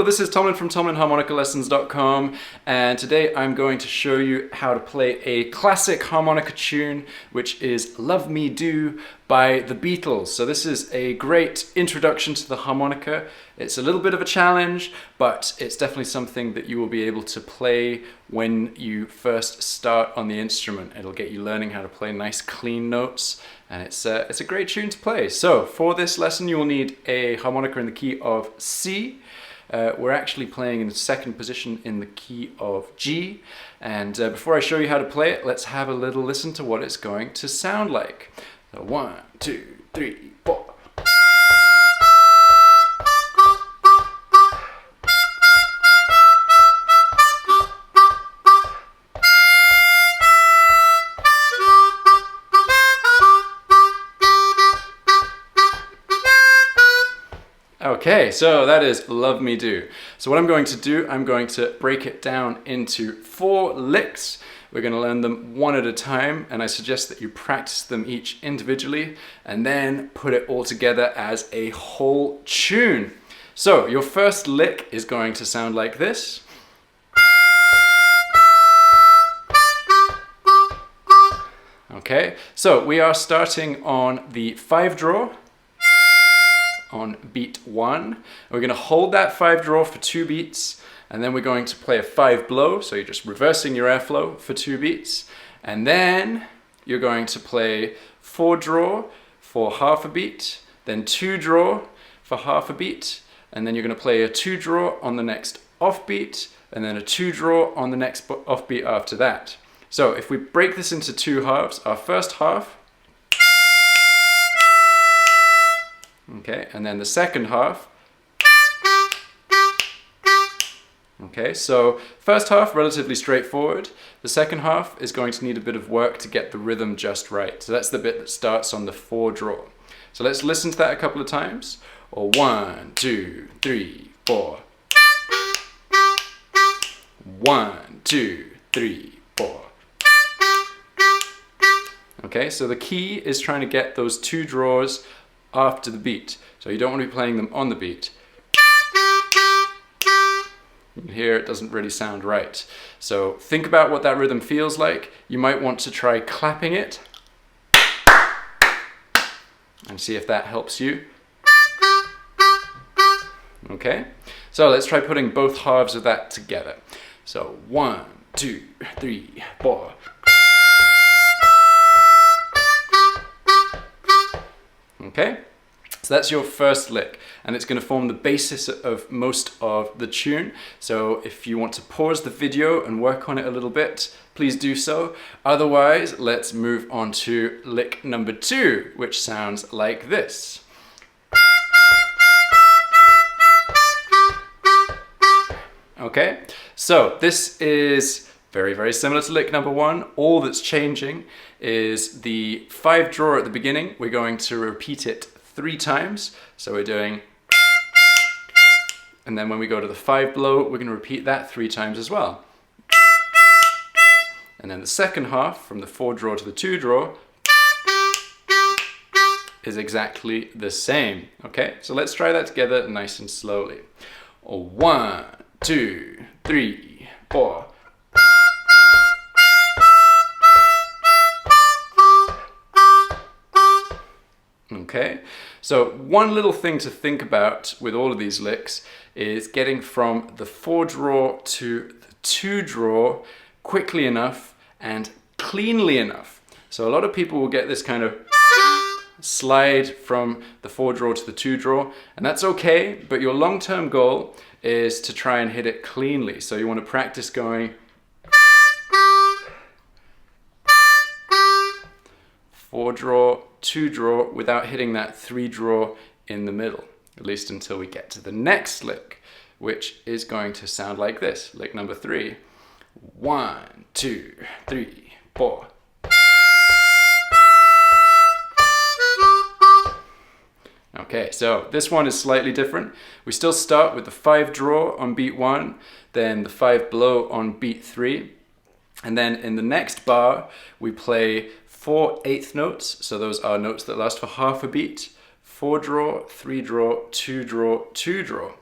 Hello, this is Tomlin from TomlinHarmonicaLessons.com, and today I'm going to show you how to play a classic harmonica tune, which is Love Me Do by the Beatles. So this is a great introduction to the harmonica. It's a little bit of a challenge, but it's definitely something that you will be able to play when you first start on the instrument. It'll get you learning how to play nice clean notes, and it's a great tune to play. So for this lesson you will need a harmonica in the key of C. We're actually playing in the second position in the key of G, and before I show you how to play it, let's have a little listen to what it's going to sound like. So 1, 2, 3, 4. Okay, so that is Love Me Do. So what I'm going to do, I'm going to break it down into 4 licks. We're going to learn them one at a time, and I suggest that you practice them each individually and then put it all together as a whole tune. So your first lick is going to sound like this. Okay, so we are starting on the 5 draw. On beat 1. We're going to hold that 5 draw for 2 beats, and then we're going to play a 5 blow, so you're just reversing your airflow for 2 beats, and then you're going to play 4 draw for half a beat, then 2 draw for half a beat, and then you're going to play a 2 draw on the next off beat, and then a 2 draw on the next off beat after that. So if we break this into 2 halves, our first half, okay, and then the second half. Okay, so first half, relatively straightforward. The second half is going to need a bit of work to get the rhythm just right. So that's the bit that starts on the 4 draw. So let's listen to that a couple of times. Or 1, 2, 3, 4. 1, 2, 3, 4. Okay, so the key is trying to get those 2 draws after the beat. So you don't want to be playing them on the beat. You can hear it doesn't really sound right. So think about what that rhythm feels like. You might want to try clapping it and see if that helps you. Okay, so let's try putting both halves of that together. So 1, 2, 3, 4. Okay, so that's your first lick, and it's going to form the basis of most of the tune. So if you want to pause the video and work on it a little bit, please do so. Otherwise, let's move on to lick number 2, which sounds like this. Okay, so this is very, very similar to lick number 1. All that's changing is the 5 draw at the beginning. We're going to repeat it 3 times. So we're doing, and then when we go to the 5 blow, we're going to repeat that 3 times as well. And then the second half, from the 4 draw to the 2 draw, is exactly the same. Okay, so let's try that together nice and slowly. 1, 2, 3, 4. Okay, so one little thing to think about with all of these licks is getting from the 4 draw to the 2 draw quickly enough and cleanly enough. So a lot of people will get this kind of slide from the 4 draw to the 2 draw, and that's okay, but your long-term goal is to try and hit it cleanly. So you want to practice going 4 draw, 2 draw without hitting that 3 draw in the middle, at least until we get to the next lick, which is going to sound like this. Lick number 3. 1, 2, 3, 4. Okay, so this one is slightly different. We still start with the 5 draw on beat 1, then the 5 blow on beat 3, and then in the next bar we play 4 eighth notes, so those are notes that last for half a beat. 4 draw, 3 draw, 2 draw, 2 draw.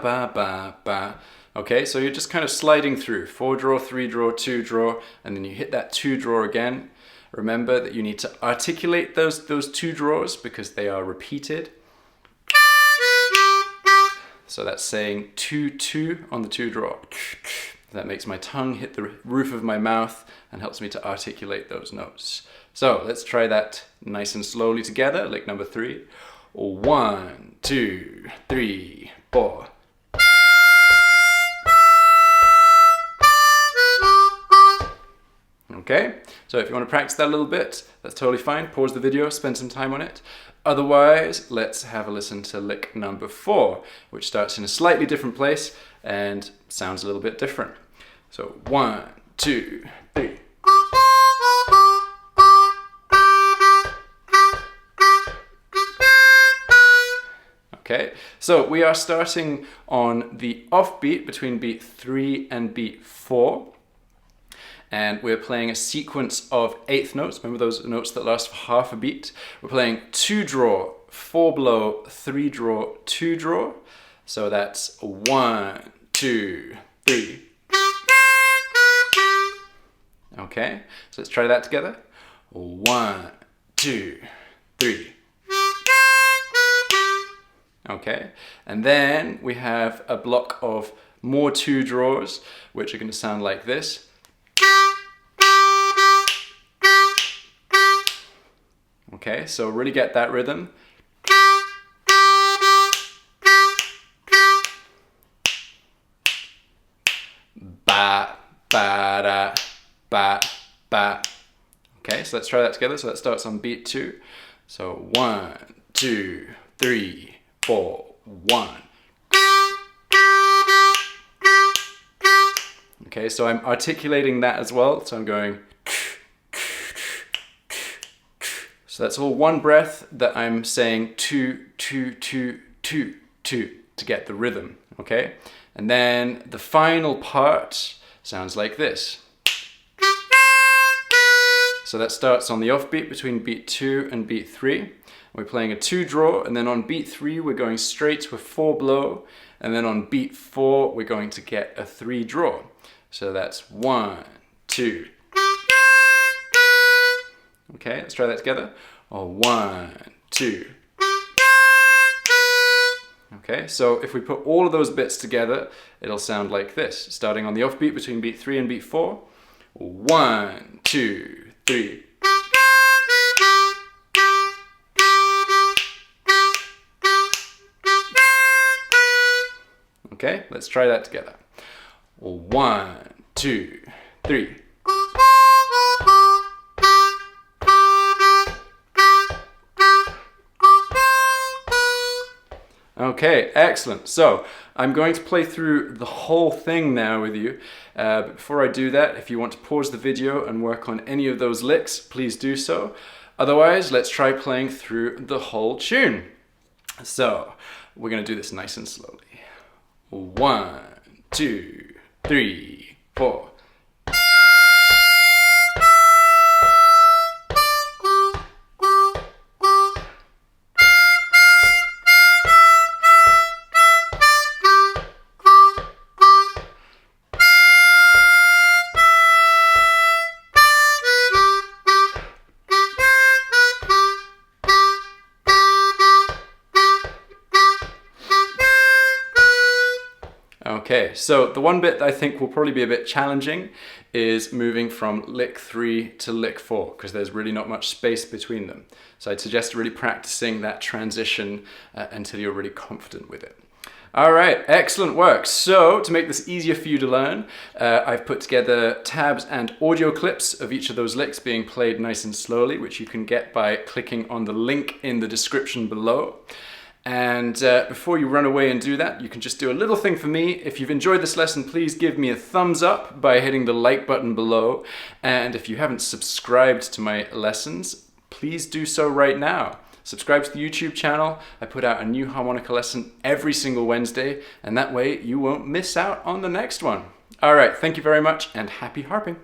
ba, ba, ba, ba. Okay, so you're just kind of sliding through 4 draw, 3 draw, 2 draw, and then you hit that 2 draw again. Remember that you need to articulate those 2 draws because they are repeated. So that's saying 2, 2 on the 2 draw. That makes my tongue hit the roof of my mouth and helps me to articulate those notes. So let's try that nice and slowly together. Lick number 3. 1, 2, 3, 4. Okay, so if you want to practice that a little bit, that's totally fine. Pause the video, spend some time on it. Otherwise, let's have a listen to lick number 4, which starts in a slightly different place and sounds a little bit different. So 1, 2, 3. Okay, so we are starting on the off beat between beat 3 and beat 4. And we're playing a sequence of 1/8 notes. Remember those notes that last for half a beat? We're playing 2 draw, 4 blow, 3 draw, 2 draw. So that's 1, 2, 3. Okay, so let's try that together. 1, 2, 3. Okay, and then we have a block of more 2 draws, which are going to sound like this. Okay, so really get that rhythm. Ba, ba, da, ba, ba. Okay, so let's try that together. So that starts on beat 2. So 1, 2, 3, 4, 1. Okay, so I'm articulating that as well. So I'm going. So that's all one breath that I'm saying 2, 2, 2, 2, 2 to get the rhythm, okay? And then the final part sounds like this. So that starts on the off beat between beat 2 and beat 3. We're playing a 2 draw, and then on beat 3 we're going straight to a 4 blow, and then on beat 4 we're going to get a 3 draw. So that's 1, 2. Okay, let's try that together. 1, 2. Okay, so if we put all of those bits together, it'll sound like this. Starting on the off beat between beat 3 and beat 4. 1, 2, 3. Okay, let's try that together. 1, 2, 3. Okay, excellent. So I'm going to play through the whole thing now with you. But before I do that, if you want to pause the video and work on any of those licks, please do so. Otherwise, let's try playing through the whole tune. So we're going to do this nice and slowly. 1, 2, 3, 4. Okay, so the one bit that I think will probably be a bit challenging is moving from lick 3 to lick 4, because there's really not much space between them. So I'd suggest really practicing that transition until you're really confident with it. All right, excellent work. So to make this easier for you to learn, I've put together tabs and audio clips of each of those licks being played nice and slowly, which you can get by clicking on the link in the description below. And before you run away and do that, you can just do a little thing for me. If you've enjoyed this lesson, please give me a thumbs up by hitting the like button below. And if you haven't subscribed to my lessons, please do so right now. Subscribe to the YouTube channel. I put out a new harmonica lesson every single Wednesday, and that way you won't miss out on the next one. All right, thank you very much, and happy harping.